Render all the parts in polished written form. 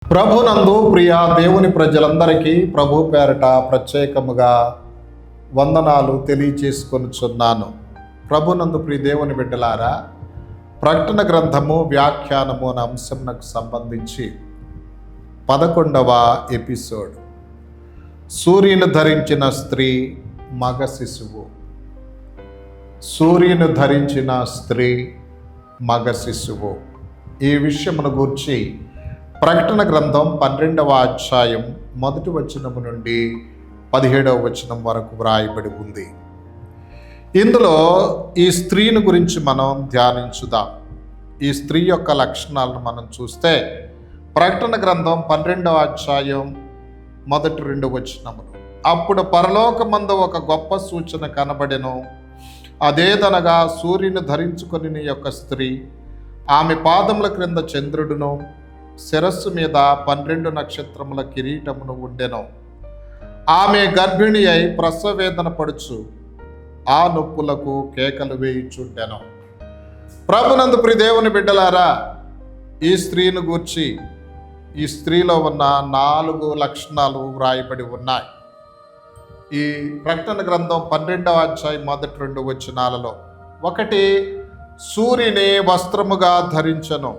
ప్రభునందు ప్రియ దేవుని ప్రజలందరికీ ప్రభు పేరట ప్రత్యేకముగా వందనాలు తెలియచేసుకొనుచున్నాను. ప్రభునందు ప్రియ దేవుని బిడ్డలారా, ప్రకటన గ్రంథము వ్యాఖ్యానము అనే అంశంకు సంబంధించి 11వ ఎపిసోడ్, సూర్యుని ధరించిన స్త్రీ మగ శిశువు. సూర్యుని ధరించిన స్త్రీ మగ శిశువు ఈ విషయమును గూర్చి ప్రకటన గ్రంథం 12వ అధ్యాయం 1వ వచనము నుండి 17వ వచనం వరకు వ్రాయబడి ఉంది. ఇందులో ఈ స్త్రీని గురించి మనం ధ్యానించుదాం. ఈ స్త్రీ యొక్క లక్షణాలను మనం చూస్తే ప్రకటన గ్రంథం 12వ అధ్యాయం 1-2 వచనములు, అప్పుడు పరలోకమందు ఒక గొప్ప సూచన కనబడెను. అదేదనగా సూర్యుని ధరించుకొని యొక్క స్త్రీ, ఆమె పాదముల క్రింద చంద్రుడును, శిరస్సు మీద 12 నక్షత్రముల కిరీటమును ఉండెను. ఆమె గర్భిణి అయి ప్రసవేదన పడుచు ఆ నొప్పులకు కేకలు వేయుచుండెను. ప్రభునందు ప్రియ దేవుని బిడ్డలారా, ఈ స్త్రీని గూర్చి ఈ స్త్రీలో ఉన్న 4 లక్షణాలు వ్రాయబడి ఉన్నాయి. ఈ ప్రకటన గ్రంథం 12వ అధ్యాయం 1-2 వచనాలలో 1, సూర్యుని వస్త్రముగా ధరించెను.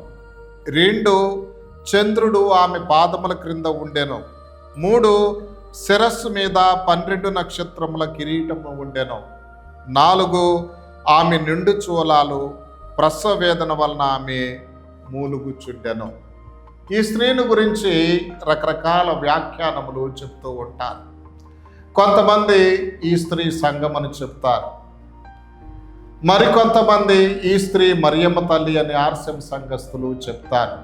2, చంద్రుడు ఆమె పాదముల క్రింద ఉండెను. 3, శిరస్సు మీద 12 నక్షత్రముల కిరీటము ఉండెను. 4, ఆమె నిండు చూలాలు, ప్రసవ వేదన వలన ఆమె మూలుగుచుండెను. ఈ స్త్రీని గురించి రకరకాల వ్యాఖ్యానములు చెప్తూ ఉంటారు. కొంతమంది ఈ స్త్రీ సంఘమని చెప్తారు, మరికొంతమంది ఈ స్త్రీ మరియమ్మ తల్లి అని ఆర్సెం సంఘస్థులు చెప్తారు.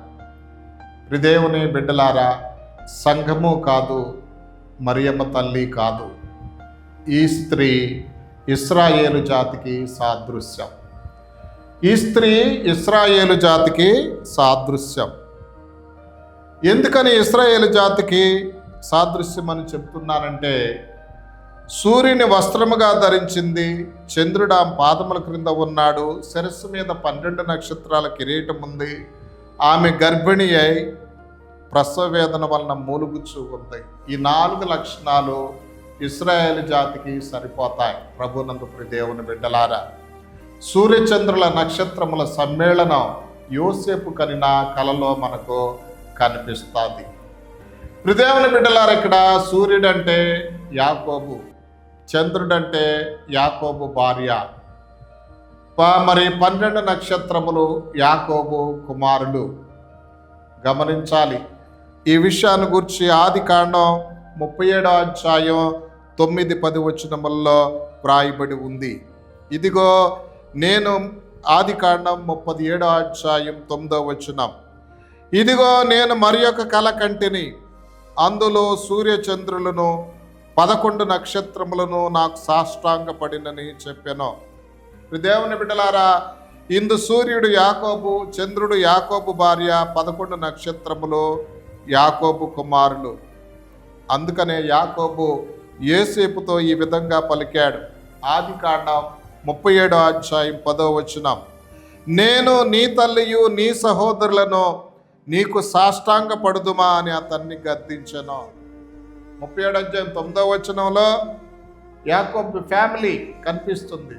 దేవుని బిడ్డలారా, సంఘము కాదు, మరియమ్మ తల్లి కాదు. ఈ స్త్రీ ఇశ్రాయేలు జాతికి సాదృశ్యం. ఈ స్త్రీ ఇశ్రాయేలు జాతికి సాదృశ్యం. ఎందుకని ఇశ్రాయేలు జాతికి సాదృశ్యం అని చెప్తున్నానంటే, సూర్యుని వస్త్రముగా ధరించింది, చంద్రుడు ఆమె పాదముల క్రింద ఉన్నాడు, శిరస్సు మీద 12 నక్షత్రాల కిరీటం ఉంది, ఆమె గర్భిణి అయి ప్రసవ వేదన వలన మూలుగుచూ ఉంది. ఈ 4 లక్షణాలు ఇశ్రాయేలు జాతికి సరిపోతాయి. ప్రభునందు ప్రియ దేవుని బిడ్డలారా, సూర్యచంద్రుల నక్షత్రముల సమ్మేళనం యోసేపు కనిన కలలో మనకు కనిపిస్తుంది. ప్రియదేవుని బిడ్డలారా, ఇక్కడ సూర్యుడంటే యాకోబు, చంద్రుడంటే యాకోబు భార్య, మరి 12 నక్షత్రములు యాకోబు కుమారులు. గమనించాలి ఈ విషయాన్ని గురించి. ఆదికాండం 37వ అధ్యాయం 9-10 వచనముల్లో వ్రాయబడి ఉంది. ఇదిగో నేను, ఆదికాండం 37వ అధ్యాయం 9వ వచనం, ఇదిగో నేను మరి ఒక కల కంటిని, అందులో సూర్యచంద్రులను 11 నక్షత్రములను నాకు సాష్టాంగపడినని చెప్పాను. దేవుని బిడ్డలారా, ఇందు సూర్యుడు యాకోబు, చంద్రుడు యాకోబు భార్య, 11 నక్షత్రములు యాకోబు కుమారులు. అందుకనే యాకోబు యోసేపుతో ఈ విధంగా పలికాడు. ఆదికాండం 37వ అధ్యాయం 10వ వచనం, నేను నీ తల్లియు నీ సహోదరులను నీకు సాష్టాంగ పడుదుమా అని అతన్ని గద్దించెను. 37వ అధ్యాయం 9వ వచనంలో యాకోబు ఫ్యామిలీ కనిపిస్తుంది.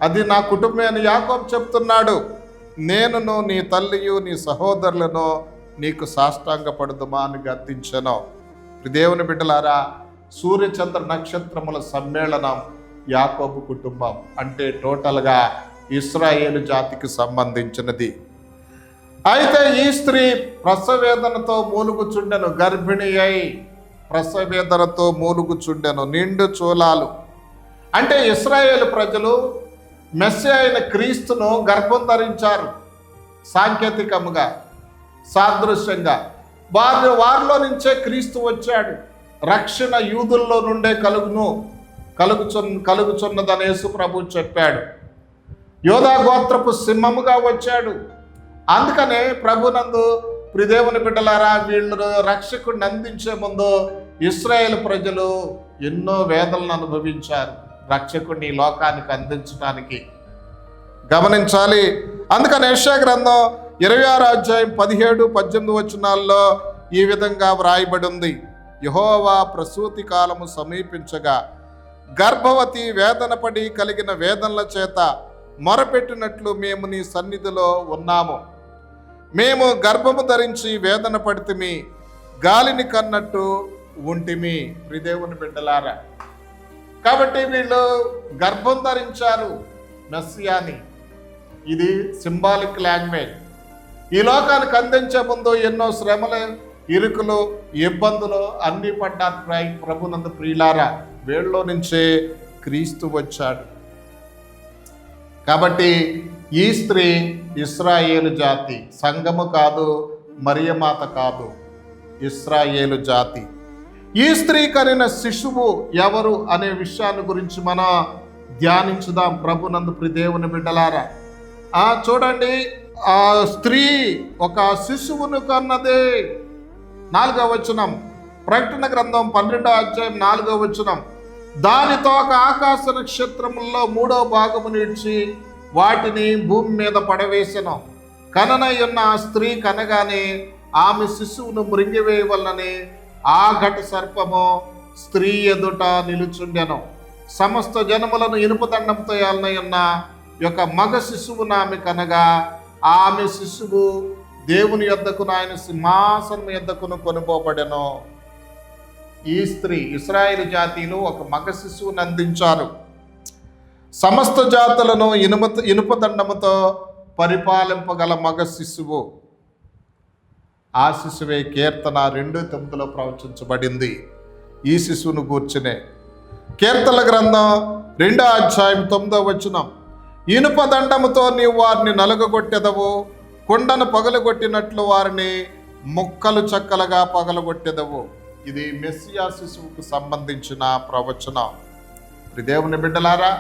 అది నా కుటుంబం అని యాకోబు చెప్తున్నాడు. నేనును నీ తల్లియు నీ సహోదరులను నీకు సాష్టాంగ పడుదుమా అని గద్దించెను. దేవుని బిడ్డలారా, సూర్యచంద్ర నక్షత్రముల సమ్మేళనం యాకోబు కుటుంబం, అంటే టోటల్గా ఇశ్రాయేలు జాతికి సంబంధించినది. అయితే ఈ స్త్రీ ప్రసవేదనతో మూలుగుచుండెను, గర్భిణి అయి ప్రసవేదనతో మూలుగుచుండెను, నిండు చూలాలు. అంటే ఇశ్రాయేలు ప్రజలు మెస్సియా అయిన క్రీస్తును గర్భం ధరించారు. సాంకేతికముగా, సాదృశ్యంగా వారిలో నుంచే క్రీస్తు వచ్చాడు. రక్షణ యూదుల్లో నుండే కలుగుచున్నదని యేసు ప్రభు చెప్పాడు. యోధా గోత్రపు సింహముగా వచ్చాడు. అందుకనే ప్రభునందు ప్రియదేవుని బిడ్డలారా, వీళ్ళు రక్షకుడిని అందించే ముందు ఇశ్రాయేలు ప్రజలు ఎన్నో వేదనలను అనుభవించారు రక్షకుడిని ఈ లోకానికి అందించడానికి. గమనించాలి. అందుకని యెషయా గ్రంథం 26వ అధ్యాయం 17-18 వచనాల్లో ఈ విధంగా వ్రాయబడి ఉంది, యెహోవా ప్రసూతి కాలము సమీపించగా గర్భవతి వేదన పడి కలిగిన వేదనల చేత మొరపెట్టినట్లు మేము నీ సన్నిధిలో ఉన్నాము. మేము గర్భము ధరించి వేదన పడితిమి, గాలిని కన్నట్టు ఉంటిమి. ప్రియదేవుని బిడ్డలారా, కాబట్టి వీళ్ళు గర్భం ధరించారు మెస్సియాని. ఇది సింబాలిక్ లాంగ్వేజ్. ఈ లోకానికి అందించే ముందు ఎన్నో శ్రమలు, ఇరుకులు, ఇబ్బందులు అన్నీ పడ్డారు ప్రభునందు ప్రియులారా. వీళ్ళలో నుంచే క్రీస్తు వచ్చాడు. కాబట్టి ఈ స్త్రీ ఇశ్రాయేలు జాతి, సంఘము కాదు, మరియమాత కాదు, ఇశ్రాయేలు జాతి. ఈ స్త్రీ కనిన శిశువు ఎవరు అనే విషయాన్ని గురించి మనం ధ్యానించుదాం ప్రభునందు ప్రియదేవుని బిడ్డలారా. చూడండి, ఆ స్త్రీ ఒక శిశువును కన్నదే. 4వ వచనం, ప్రకటన గ్రంథం 12వ అధ్యాయం 4వ వచనం, దానితో ఒక ఆకాశ నక్షత్రముల్లో 3వ భాగము నిలిచి వాటిని భూమి మీద పడవేసెను. కననయున్న ఆ స్త్రీ కనగానే ఆమె శిశువును మృంగివేయవలనని ఆ ఘట సర్పము స్త్రీ ఎదుట నిలుచుండెను. సమస్త జనములను ఇనుప దండంతో ఏలనయున్న యొక్క మగ శిశువును ఆమె కనగా ఆమె శిశువు దేవుని యొద్దకును ఆయన సింహాసనం యొద్దకును కొనుపోబడెను. ఈ స్త్రీ ఇశ్రాయేలు జాతీయులు ఒక మగ శిశువును అందించారు. సమస్త జాతులను ఇనుప దండముతో పరిపాలింపగల మగ శిశువు. ఆ శిశువే కీర్తన 2:9 ప్రవచించబడింది. ఈ శిశువును కూర్చునే కీర్తన గ్రంథం 2వ అధ్యాయం 9వ వచనం, ఇనుప దండముతో నీవు వారిని నలుగగొట్టెదవు, కొండను పగలగొట్టినట్లు వారిని ముక్కలు చక్కలుగా పగలగొట్టెదవు. ఇది మెస్సియా శిశువుకు సంబంధించిన ప్రవచనం. దేవుని బిడ్డలారా,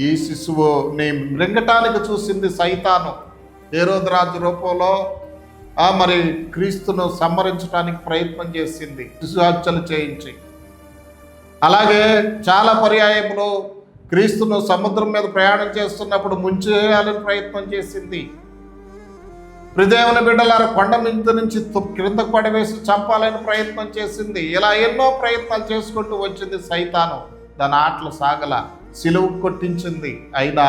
ఈ శిశువుని మృంగటానికి చూసింది సైతాను. హేరోదు రాజు రూపంలో మరి క్రీస్తును సంహరించడానికి ప్రయత్నం చేసింది, శిశుహత్యలు చేయించి. అలాగే చాలా పర్యాయములు క్రీస్తును సముద్రం మీద ప్రయాణం చేస్తున్నప్పుడు ముంచేయాలని ప్రయత్నం చేసింది. ప్రియదేవుని బిడ్డలారా, కొండ మీద నుంచి క్రిందకు పడవేసి చంపాలని ప్రయత్నం చేసింది. ఇలా ఎన్నో ప్రయత్నాలు చేసుకుంటూ వచ్చింది సైతాను. దాని ఆటలు సాగల, సిలువు కొట్టించింది. అయినా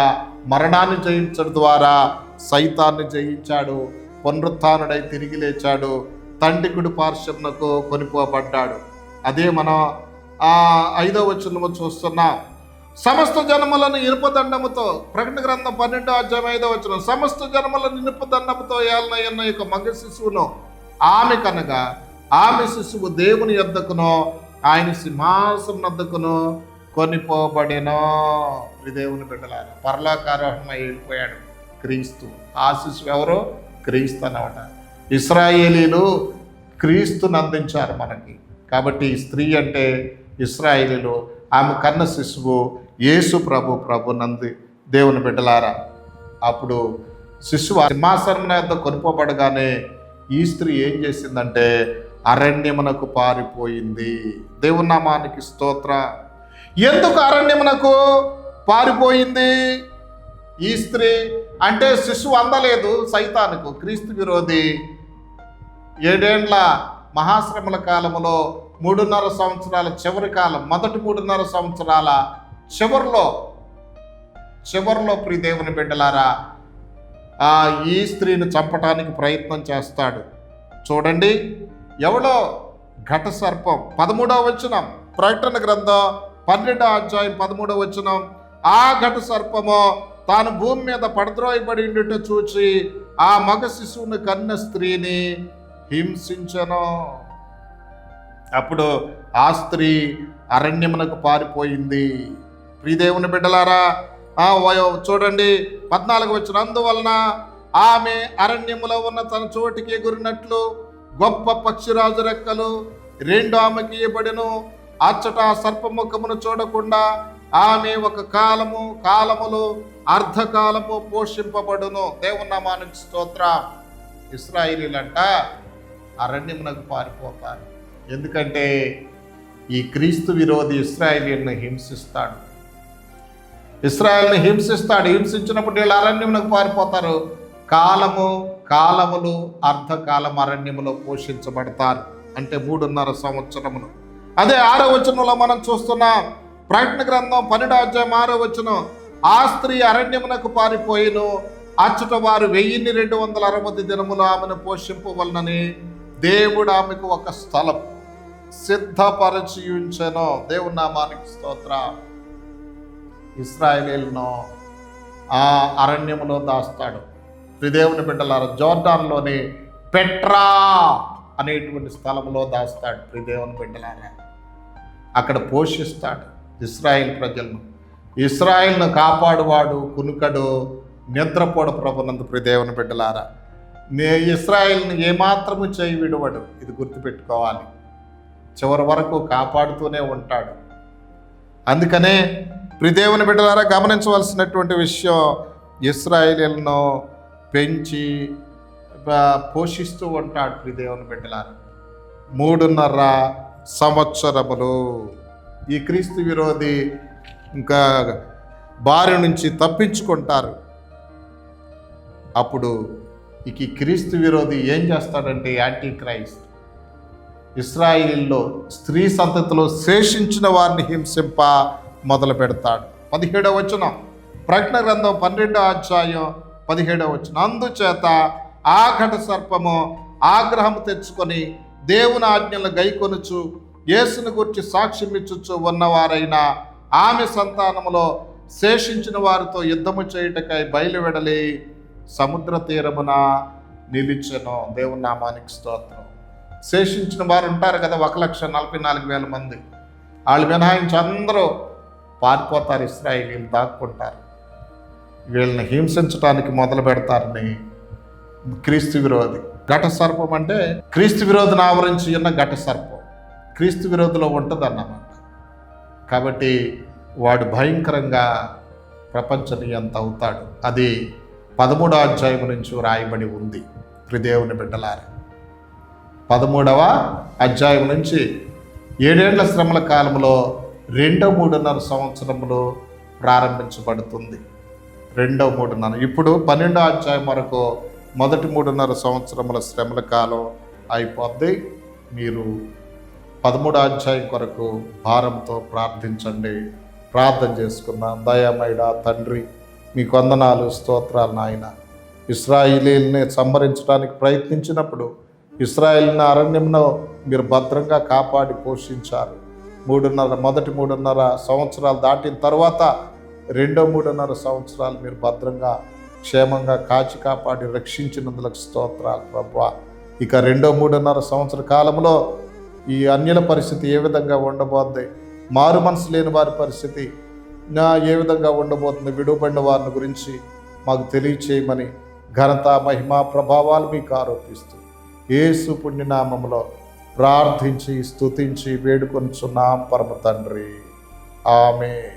మరణాన్ని జయించడం ద్వారా సైతాన్ని జయించాడు. పునరుత్థానుడై తిరిగి లేచాడు. తండ్రి కుడి పార్శ్వమునకు కొనిపోబడ్డాడు. అదే మనం 5వ వచనము చూస్తున్నాం. సమస్త జనములను ఇనుప దండముతో, ప్రకటన గ్రంథం 12వ అధ్యాయం 5వ వచనం, సమస్త జనములను ఇనుప దండముతో ఏలనయన్న యొక్క మగ శిశువును ఆమె కనగా ఆమె శిశువు దేవుని యొద్దకును ఆయన సింహాసనం వద్దకును కొనిపోబడెను. దేవుని బిడ్డలారా, పరలోకారోహణమై వెళ్ళిపోయాడు క్రీస్తు. ఆ శిశువు ఎవరో? క్రీస్తు అన్నమాట. ఇశ్రాయేలీలు క్రీస్తుని అందించారు మనకి. కాబట్టి ఈ స్త్రీ అంటే ఇశ్రాయేలీలు, ఆమె కన్న శిశువు యేసు ప్రభునంది. దేవుని బిడ్డలారా, అప్పుడు శిశువు సింహాసనం యొద్ద కొనిపోబడగానే ఈ స్త్రీ ఏం చేసిందంటే అరణ్యమునకు పారిపోయింది. దేవుని నామానికి స్తోత్ర. ఎందుకు అరణ్యమునకు పారిపోయింది ఈ స్త్రీ అంటే? శిశువు అందలేదు సైతానుకు, క్రీస్తు విరోధి. 7 ఏండ్ల మహాశ్రమల కాలములో 3.5 సంవత్సరాల చివరి కాలం, మొదటి 3.5 సంవత్సరాల చివరిలో ప్రియదేవుని బిడ్డలారా, ఈ స్త్రీని చంపటానికి ప్రయత్నం చేస్తాడు. చూడండి, ఎవడో ఘట సర్పం. 13వ వచనం, ప్రకటన గ్రంథం 12వ అధ్యాయం 13వ వచనం, ఆ ఘట సర్పము తాను భూమి మీద పడద్రోయబడి ఉండుట చూచి ఆ మగ శిశువుని కన్న స్త్రీని హింసించెను. అప్పుడు ఆ స్త్రీ అరణ్యమునకు పారిపోయింది. ప్రియదేవుని బిడ్డలారా, చూడండి 14వ వచనం, అందువలన ఆమె అరణ్యములో ఉన్న తన చోటికి ఎగురినట్లు గొప్ప పక్షిరాజు రెక్కలు 2 ఆమెకి ఇవ్వబడెను. అచ్చట సర్పముఖమును చూడకుండా ఆమె ఒక కాలములు అర్ధకాలము పోషింపబడును. దేవుని నామానికి స్తోత్రం. ఇశ్రాయేలీలంట అరణ్యమునకు పారిపోతారు. ఎందుకంటే ఈ క్రీస్తు విరోధి ఇశ్రాయేలీలను హింసిస్తాడు. హింసించినప్పుడు వీళ్ళు అరణ్యమునకు పారిపోతారు. కాలము, కాలములు, అర్ధకాలం అరణ్యములో పోషించబడతారు. అంటే 3.5 సంవత్సరములు. అదే 6వ వచనంలో మనం చూస్తున్నాం. ప్రకటన గ్రంథం 12వ అధ్యాయం 6వ వచనం, ఆ స్త్రీ అరణ్యమునకు పారిపోయిను, అచ్చట వారు 1260 దినములు ఆమెను పోషింపవలనని దేవుడు ఆమెకు ఒక స్థలం సిద్ధపరచి ఉంచెను. దేవుని నామానికి స్తోత్రం. ఇశ్రాయేలీయులను ఆ అరణ్యములో దాస్తాడు. దేవుని బిడ్డలారా, జోర్డాన్లోని పెట్రా అనేటువంటి స్థలంలో దాస్తాడు. దేవుని బిడ్డలారా, అక్కడ పోషిస్తాడు ఇశ్రాయేల్ ప్రజలను. ఇశ్రాయేల్ను కాపాడువాడు కునుకడు, నిద్రపోడు ప్రభునందు. దేవుని బిడ్డలారా, ఇశ్రాయేల్ని ఏమాత్రము చేయి విడువడు. ఇది గుర్తుపెట్టుకోవాలి. చివరి వరకు కాపాడుతూనే ఉంటాడు. అందుకనే దేవుని బిడ్డలారా, గమనించవలసినటువంటి విషయం, ఇశ్రాయేలీయులను పెంచి పోషిస్తూ ఉంటాడు. దేవుని బిడ్డలారా, 3.5 సంవత్సరములు ఈ క్రీస్తు విరోధి ఇంకా బారి నుంచి తప్పించుకుంటారు. అప్పుడు ఈ క్రీస్తు విరోధి ఏం చేస్తాడంటే, యాంటీ క్రైస్ట్ ఇశ్రాయేలీల్లో స్త్రీ సంతతిలో శేషించిన వారిని హింసింప మొదలు పెడతాడు. 17వ వచనం, ప్రకటన గ్రంథం 12వ అధ్యాయం 17వ వచనం, అందుచేత ఆ ఘట సర్పము ఆగ్రహం తెచ్చుకొని దేవుని ఆజ్ఞలు గైకొనుచు యేసును గురించి సాక్ష్యం ఇచ్చుచు ఉన్నవారైన ఆమె సంతానములో శేషించిన వారితో యుద్ధము చేయుటకై బయలువెడలి సముద్ర తీరమున నిలిచెను. దేవుని నామానికి స్తోత్రం. శేషించిన వారు ఉంటారు కదా, 1,44,000 మంది. వాళ్ళు మినహాయించి అందరూ పారిపోతారు. ఇశ్రాయేలీయులు దాక్కుంటారు. వీళ్ళని హింసించడానికి మొదలు పెడతారని క్రీస్తు విరోధి. ఘట సర్పం అంటే క్రీస్తు విరోధిని ఆవరించి ఉన్న ఘట సర్పం క్రీస్తు విరోధిలో ఉంటుంది అన్నమాట. కాబట్టి వాడు భయంకరంగా ప్రపంచ నియంత అవుతాడు. అది 13వ అధ్యాయం నుంచి రాయబడి ఉంది. దేవుని బిడ్డలారా, 13వ అధ్యాయం నుంచి 7 ఏళ్ల శ్రమల కాలంలో రెండో 3.5 సంవత్సరములు ప్రారంభించబడుతుంది. రెండో 3.5. ఇప్పుడు 12వ అధ్యాయం వరకు మొదటి 3.5 సంవత్సరముల శ్రమల కాలం అయిపోద్ది. మీరు 13వ అధ్యాయం కొరకు భారంతో ప్రార్థించండి. ప్రార్థన చేసుకుందాం. దయామయుడా తండ్రి, మీ వందనాలు, స్తోత్రాలు నాయన. ఇశ్రాయేలీయుల్ని సంహరించడానికి ప్రయత్నించినప్పుడు ఇశ్రాయేలుని అరణ్యంలో మీరు భద్రంగా కాపాడి పోషించారు. మొదటి 3.5 సంవత్సరాలు దాటిన తర్వాత రెండో 3.5 సంవత్సరాలు మీరు భద్రంగా క్షేమంగా కాచి కాపాడి రక్షించినందులకు స్తోత్రాలు ప్రభువా. ఇక రెండో 3.5 సంవత్సర కాలంలో ఈ అన్యుల పరిస్థితి ఏ విధంగా ఉండబోద్ది, మారు మనసు లేని వారి పరిస్థితి ఏ విధంగా ఉండబోతుంది, విడువబడిన వారిని గురించి మాకు తెలియచేయమని ఘనత, మహిమ, ప్రభావాలు మీకు ఆరోపిస్తూ యేసు పుణ్యనామములో ప్రార్థించి స్తుతించి వేడుకొనుచున్నాం పరమ తండ్రి. ఆమేన్.